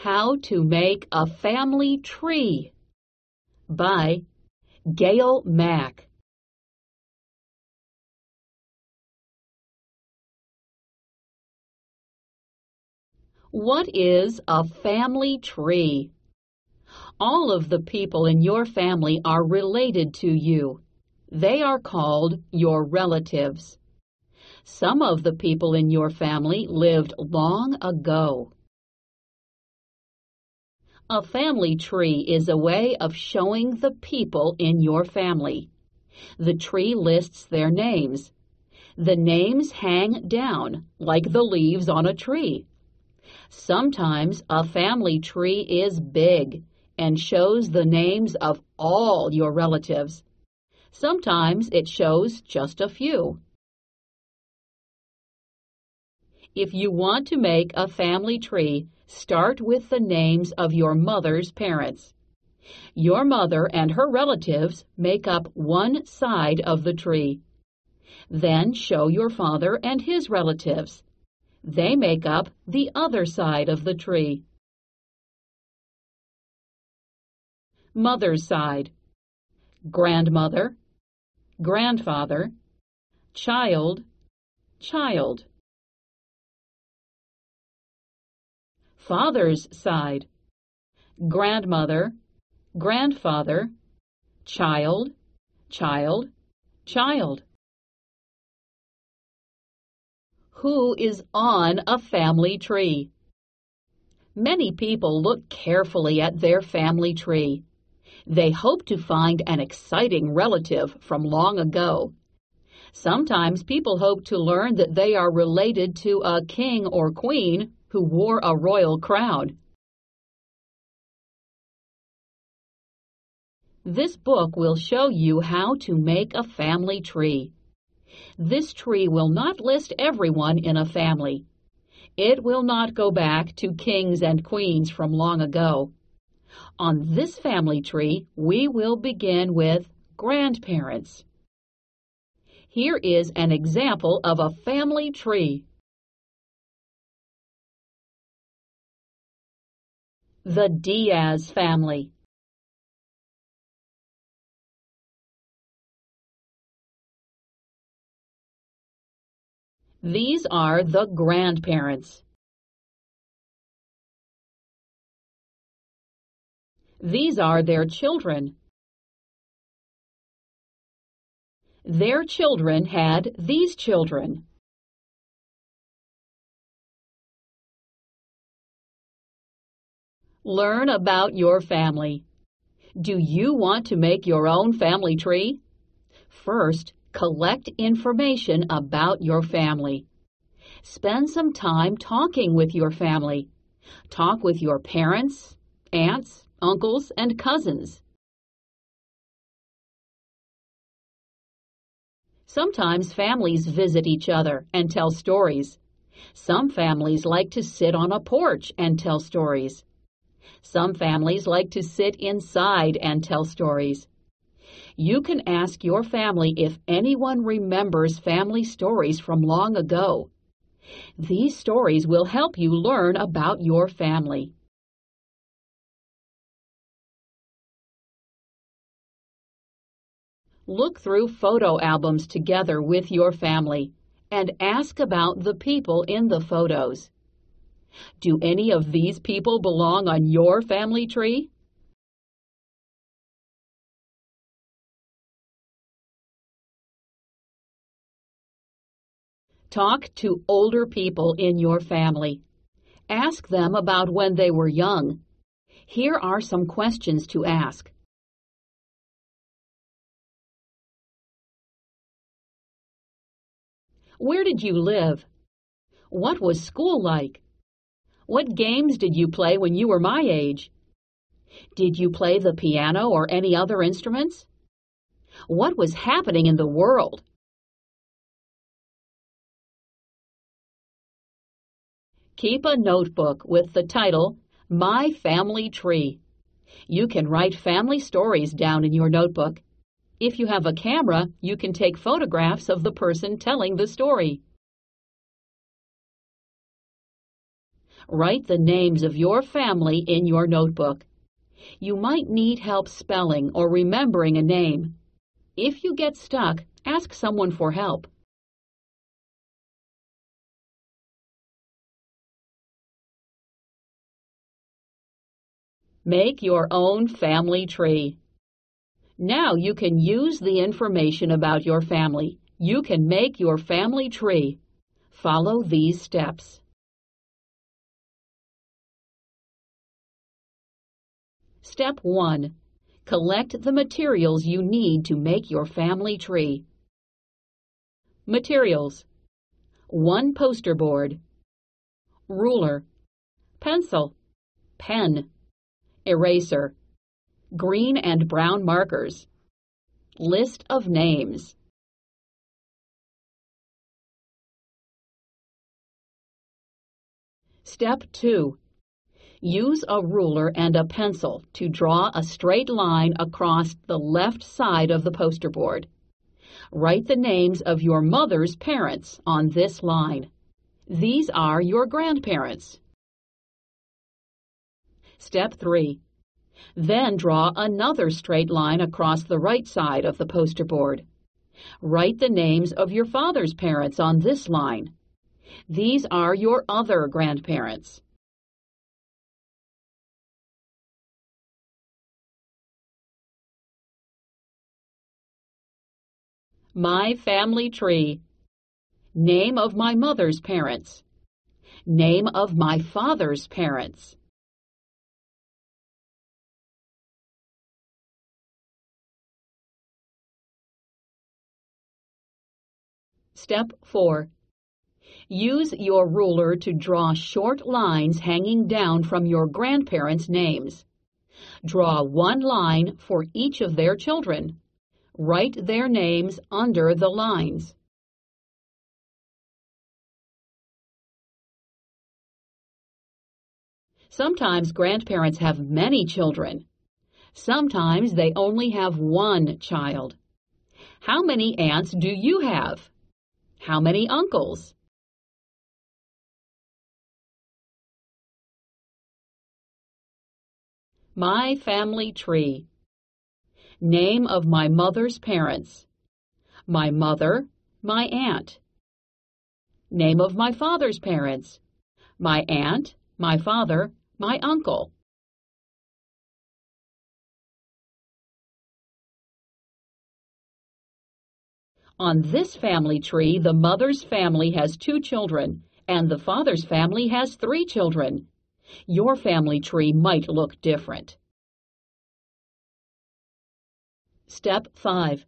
How to Make a Family Tree by Gail Mack. What is a family tree? All of the people in your family are related to you. They are called your relatives. Some of the people in your family lived long ago. A family tree is a way of showing the people in your family. The tree lists their names. The names hang down like the leaves on a tree. Sometimes a family tree is big and shows the names of all your relatives. Sometimes it shows just a few. If you want to make a family tree, start with the names of your mother's parents. Your mother and her relatives make up one side of the tree. Then show your father and his relatives. They make up the other side of the tree. Mother's side: grandmother, grandfather, child, child. Father's side: grandmother, grandfather, child, child, child. Who is on a family tree? Many people look carefully at their family tree. They hope to find an exciting relative from long ago. Sometimes people hope to learn that they are related to a king or queen who wore a royal crown. This book will show you how to make a family tree. This tree will not list everyone in a family. It will not go back to kings and queens from long ago. On this family tree, we will begin with grandparents. Here is an example of a family tree. The Diaz family. These are the grandparents. These are their children. Their children had these children. Learn about your family. Do you want to make your own family tree? First, collect information about your family. Spend some time talking with your family. Talk with your parents, aunts, uncles, and cousins. Sometimes families visit each other and tell stories. Some families like to sit on a porch and tell stories. Some families like to sit inside and tell stories. You can ask your family if anyone remembers family stories from long ago. These stories will help you learn about your family. Look through photo albums together with your family and ask about the people in the photos. Do any of these people belong on your family tree? Talk to older people in your family. Ask them about when they were young. Here are some questions to ask. Where did you live? What was school like? What games did you play when you were my age? Did you play the piano or any other instruments? What was happening in the world? Keep a notebook with the title, My Family Tree. You can write family stories down in your notebook. If you have a camera, you can take photographs of the person telling the story. Write the names of your family in your notebook. You might need help spelling or remembering a name. If you get stuck, ask someone for help. Make your own family tree. Now you can use the information about your family. You can make your family tree. Follow these steps. Step 1. Collect the materials you need to make your family tree. Materials: 1 poster board, ruler, pencil, pen, eraser, green and brown markers, list of names. Step 2. Use a ruler and a pencil to draw a straight line across the left side of the poster board. Write the names of your mother's parents on this line. These are your grandparents. Step 3. Then draw another straight line across the right side of the poster board. Write the names of your father's parents on this line. These are your other grandparents. My family tree. Name of my mother's parents. Name of my father's parents. Step 4. Use your ruler to draw short lines hanging down from your grandparents' names. Draw 1 line for each of their children. Write their names under the lines. Sometimes grandparents have many children. Sometimes they only have 1 child. How many aunts do you have? How many uncles? My family tree. Name of my mother's parents. My mother, my aunt. Name of my father's parents. My aunt, my father, my uncle. On this family tree, the mother's family has 2 children, and the father's family has 3 children. Your family tree might look different. Step 5.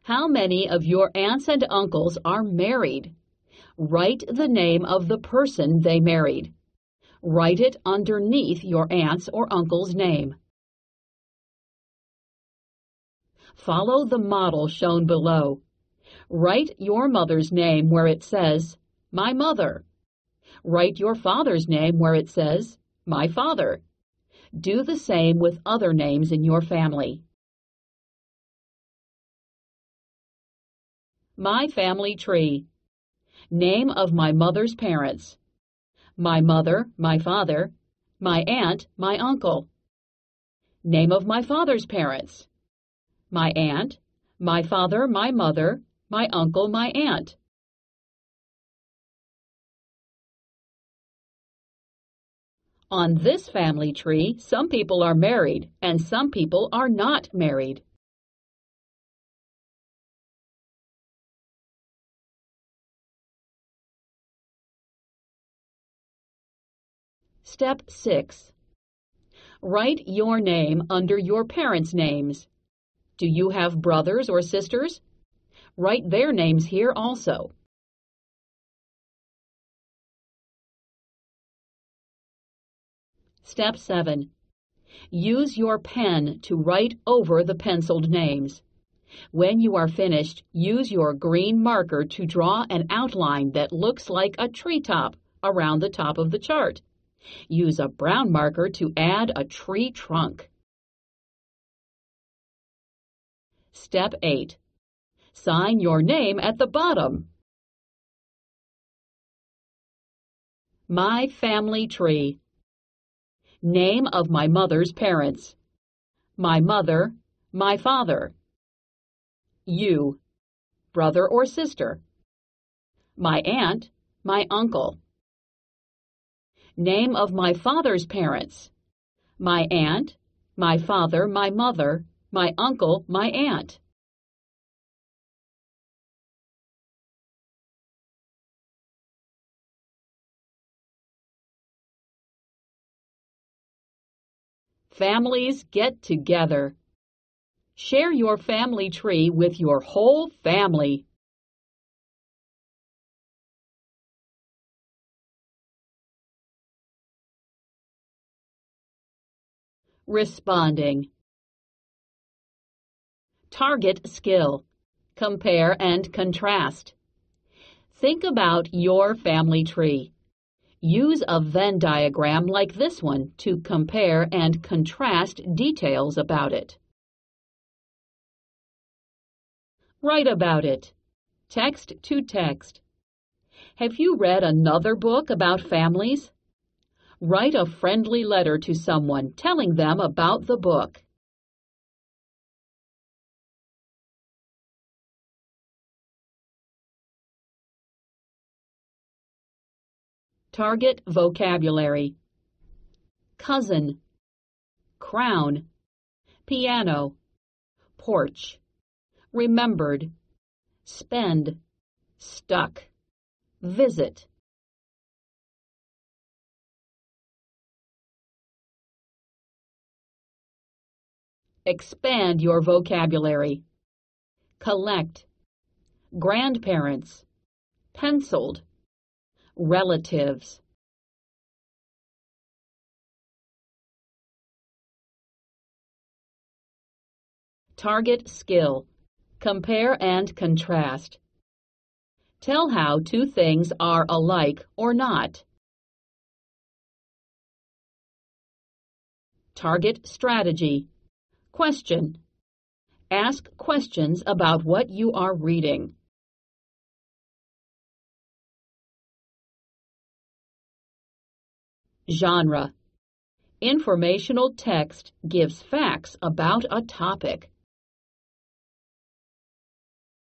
How many of your aunts and uncles are married? Write the name of the person they married. Write it underneath your aunt's or uncle's name. Follow the model shown below. Write your mother's name where it says, "My mother." Write your father's name where it says, "My father." Do the same with other names in your family. My family tree. Name of my mother's parents. My mother, my father, my aunt, my uncle. Name of my father's parents. My aunt, my father, my mother, my uncle, my aunt. On this family tree, some people are married and some people are not married. Step 6. Write your name under your parents' names. Do you have brothers or sisters? Write their names here also. Step 7. Use your pen to write over the penciled names. When you are finished, use your green marker to draw an outline that looks like a treetop around the top of the chart. Use a brown marker to add a tree trunk. Step 8. Sign your name at the bottom. My family tree. Name of my mother's parents. My mother, my father. You, brother or sister. My aunt, my uncle. Name of my father's parents. My aunt, my father, my mother, my uncle, my aunt. Families get together. Share your family tree with your whole family. Responding. Target skill. Compare and contrast. Think about your family tree. Use a Venn diagram like this one to compare and contrast details about it. Write about it. Text to text. Have you read another book about families? Write a friendly letter to someone telling them about the book. Target vocabulary. Cousin, crown, piano, porch, remembered, spend, stuck, visit. Expand your vocabulary. Collect, grandparents, penciled, relatives. Target skill. Compare and contrast. Tell how two things are alike or not. Target strategy. Question. Ask questions about what you are reading. Genre. Informational text gives facts about a topic.